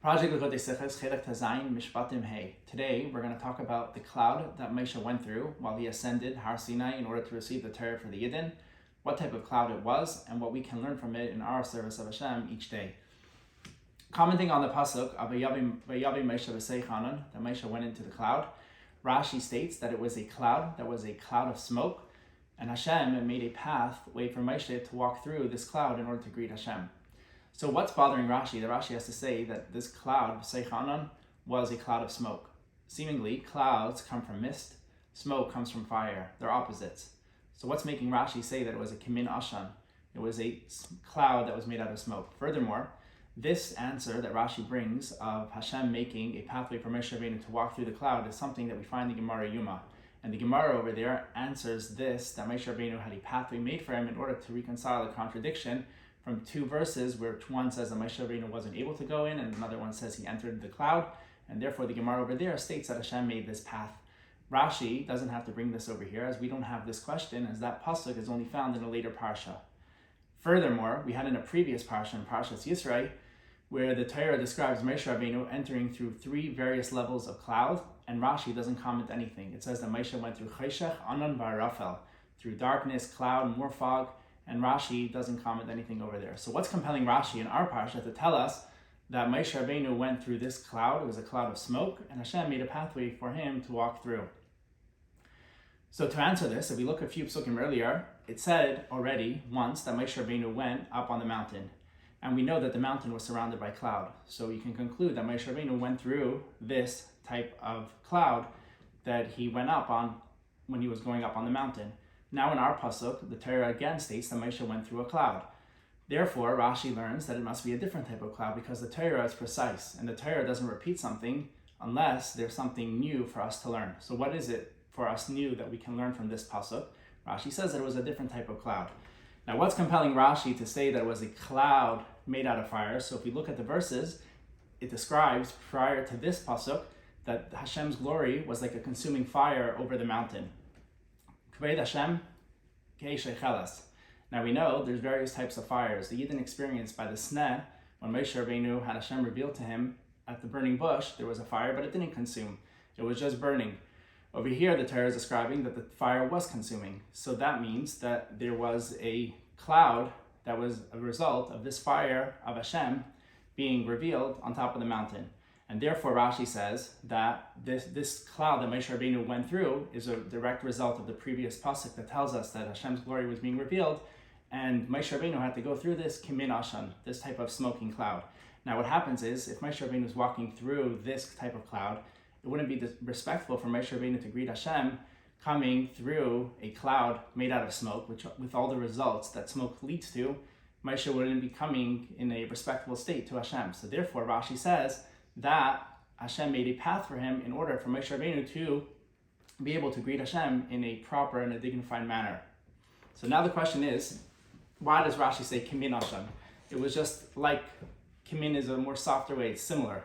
Project L'Chotei Sichos, Chelek Tazayin, Mishpatim Hey. Today, we're going to talk about the cloud that Moshe went through while he ascended Har Sinai in order to receive the Torah for the Yidden, what type of cloud it was, and what we can learn from it in our service of Hashem each day. Commenting on the pasuk, Vayavi Moshe v'Seichanan, that Moshe went into the cloud, Rashi states that it was a cloud of smoke, and Hashem made a pathway for Moshe to walk through this cloud in order to greet Hashem. So what's bothering Rashi? The Rashi has to say that this cloud, Seichanan, was a cloud of smoke. Seemingly, clouds come from mist, smoke comes from fire. They're opposites. So what's making Rashi say that it was a kimin ashan? It was a cloud that was made out of smoke. Furthermore, this answer that Rashi brings of Hashem making a pathway for Moshe Rabbeinu to walk through the cloud is something that we find in the Gemara Yuma. And the Gemara over there answers this, that Moshe Rabbeinu had a pathway made for him in order to reconcile a contradiction from two verses, where one says that Moshe Rabbeinu wasn't able to go in, and another one says he entered the cloud, and therefore the Gemara over there states that Hashem made this path. Rashi doesn't have to bring this over here, as we don't have this question, as that pasuk is only found in a later parsha. Furthermore, we had in a previous parsha, in Parshas Yisrael, where the Torah describes Moshe Rabbeinu entering through three various levels of cloud, and Rashi doesn't comment anything. It says that Moshe went through Cheshech, Anan, Barafel, through darkness, cloud, more fog, and Rashi doesn't comment anything over there. So what's compelling Rashi in our parsha to tell us that Moshe Rabbeinu went through this cloud? It was a cloud of smoke, and Hashem made a pathway for him to walk through. So to answer this, if we look a few psukim earlier, it said already once that Moshe Rabbeinu went up on the mountain. And we know that the mountain was surrounded by cloud. So you can conclude that Moshe Rabbeinu went through this type of cloud that he went up on when he was going up on the mountain. Now in our pasuk, the Torah again states that Moshe went through a cloud. Therefore, Rashi learns that it must be a different type of cloud, because the Torah is precise, and the Torah doesn't repeat something unless there's something new for us to learn. So what is it for us new that we can learn from this pasuk? Rashi says that it was a different type of cloud. Now what's compelling Rashi to say that it was a cloud made out of fire? So if we look at the verses, it describes prior to this pasuk that Hashem's glory was like a consuming fire over the mountain. Hashem, now we know there's various types of fires. The Yidden experienced by the Sneh, when Moshe Rabbeinu had Hashem revealed to him at the burning bush, there was a fire, but it didn't consume. It was just burning. Over here, the Torah is describing that the fire was consuming. So that means that there was a cloud that was a result of this fire of Hashem being revealed on top of the mountain. And therefore, Rashi says that this cloud that Moshe Rabbeinu went through is a direct result of the previous pasuk that tells us that Hashem's glory was being revealed, and Moshe Rabbeinu had to go through this kimin ashan, this type of smoking cloud. Now what happens is, if Moshe Rabbeinu was walking through this type of cloud, it wouldn't be respectful for Moshe Rabbeinu to greet Hashem coming through a cloud made out of smoke, which with all the results that smoke leads to, Moshe wouldn't be coming in a respectful state to Hashem. So therefore, Rashi says that Hashem made a path for him in order for Moshe Rabbeinu to be able to greet Hashem in a proper and a dignified manner. So now the question is, why does Rashi say kimin Hashem? It was just like, kimin is a more softer way, it's similar.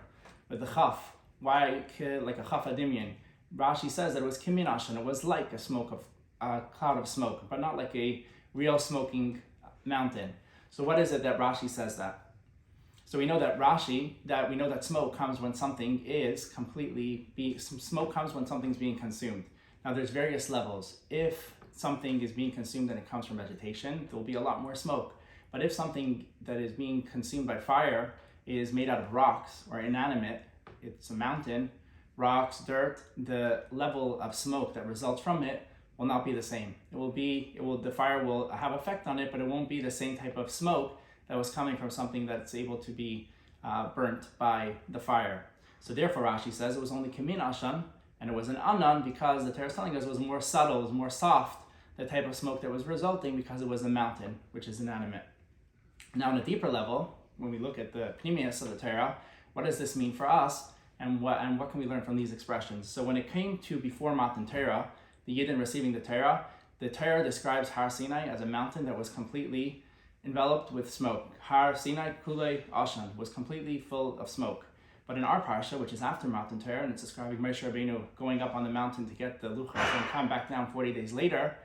With the chaf, why like a chaf adimyan? Rashi says that it was kimin Hashem, it was like a cloud of smoke, but not like a real smoking mountain. So what is it that Rashi says that? So we know that smoke comes when something is smoke comes when something's being consumed. Now there's various levels. If something is being consumed and it comes from vegetation, there will be a lot more smoke. But if something that is being consumed by fire is made out of rocks or inanimate, it's a mountain, rocks, dirt, the level of smoke that results from it will not be the same. The fire will have effect on it, but it won't be the same type of smoke that was coming from something that's able to be burnt by the fire. So therefore, Rashi says it was only kimin ashan, and it was an anan because the Torah is telling us it was more subtle, it was more soft, the type of smoke that was resulting, because it was a mountain, which is inanimate. Now, on a deeper level, when we look at the pnimius of the Torah, what does this mean for us, and what can we learn from these expressions? So when it came to before Matan Torah, the Yidden receiving the Torah describes Har Sinai as a mountain that was completely enveloped with smoke. Har Sinai Kulei Ashan was completely full of smoke. But in our parsha, which is after Matan Torah, and it's describing Moshe Rabbeinu going up on the mountain to get the luchos and come back down 40 days later,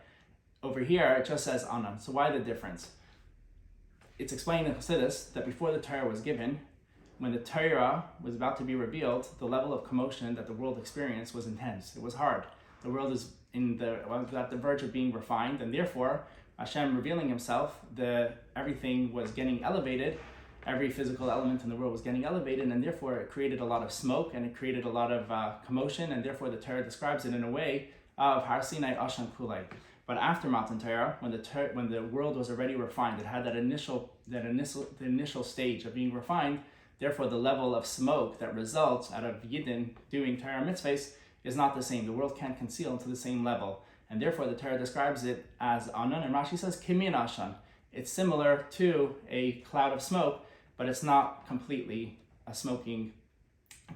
over here it just says Anan. So why the difference? It's explained in Chassidus that before the Torah was given, when the Torah was about to be revealed, the level of commotion that the world experienced was intense. It was hard. The world was at the verge of being refined, and therefore Hashem revealing himself, everything was getting elevated. Every physical element in the world was getting elevated, and therefore it created a lot of smoke and it created a lot of commotion, and therefore the Torah describes it in a way of Har Sinai Ashan Kulai. But after Matan Torah, when the world was already refined, it had the initial stage of being refined. Therefore, the level of smoke that results out of Yidden doing Torah mitzvahs is not the same. The world can't conceal to the same level, and therefore the Torah describes it as Anan, and Rashi says Kimin Ashan. It's similar to a cloud of smoke, but it's not completely a smoking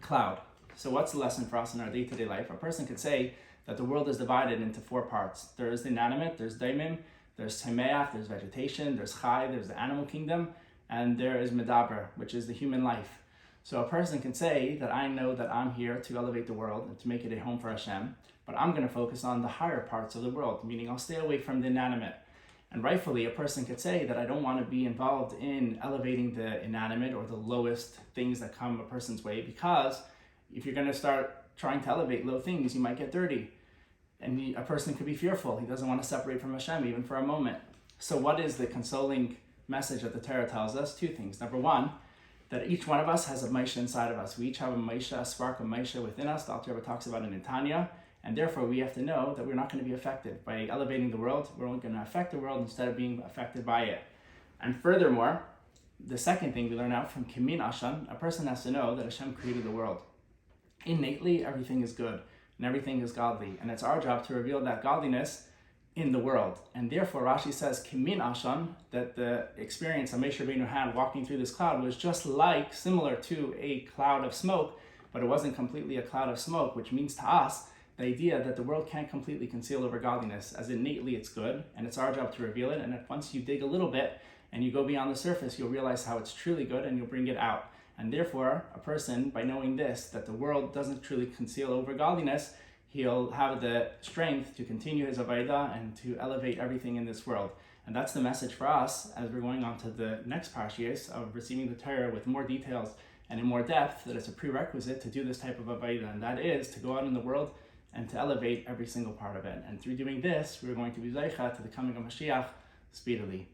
cloud. So what's the lesson for us in our day-to-day life? A person could say that the world is divided into 4 parts. There is the inanimate, there's daimim, there's temeach, there's vegetation, there's chai, there's the animal kingdom, and there is medaber, which is the human life. So a person can say that I know that I'm here to elevate the world and to make it a home for Hashem, but I'm going to focus on the higher parts of the world, meaning I'll stay away from the inanimate. And rightfully, a person could say that I don't want to be involved in elevating the inanimate or the lowest things that come a person's way, because if you're going to start trying to elevate low things, you might get dirty. And a person could be fearful. He doesn't want to separate from Hashem even for a moment. So what is the consoling message that the Torah tells us? 2 things. Number 1, that each one of us has a Maisha inside of us. We each have a spark of Maisha within us. The Alter Rebbe talks about it in Tanya. And therefore, we have to know that we're not going to be affected. By elevating the world, we're only going to affect the world instead of being affected by it. And furthermore, the second thing we learn out from Kimin Ashan, a person has to know that Hashem created the world. Innately, everything is good and everything is godly. And it's our job to reveal that godliness in the world. And therefore, Rashi says, Kimin Ashan, that the experience that Moshe Rabbeinu had walking through this cloud was just similar to a cloud of smoke, but it wasn't completely a cloud of smoke, which means to us, the idea that the world can't completely conceal over godliness, as innately it's good, and it's our job to reveal it. And if once you dig a little bit and you go beyond the surface, you'll realize how it's truly good and you'll bring it out. And therefore, a person, by knowing this, that the world doesn't truly conceal over godliness, he'll have the strength to continue his avodah and to elevate everything in this world. And that's the message for us as we're going on to the next parshiyos of receiving the Torah with more details and in more depth, that it's a prerequisite to do this type of avodah, and that is to go out in the world and to elevate every single part of it. And through doing this, we're going to be zeicha to the coming of Mashiach speedily.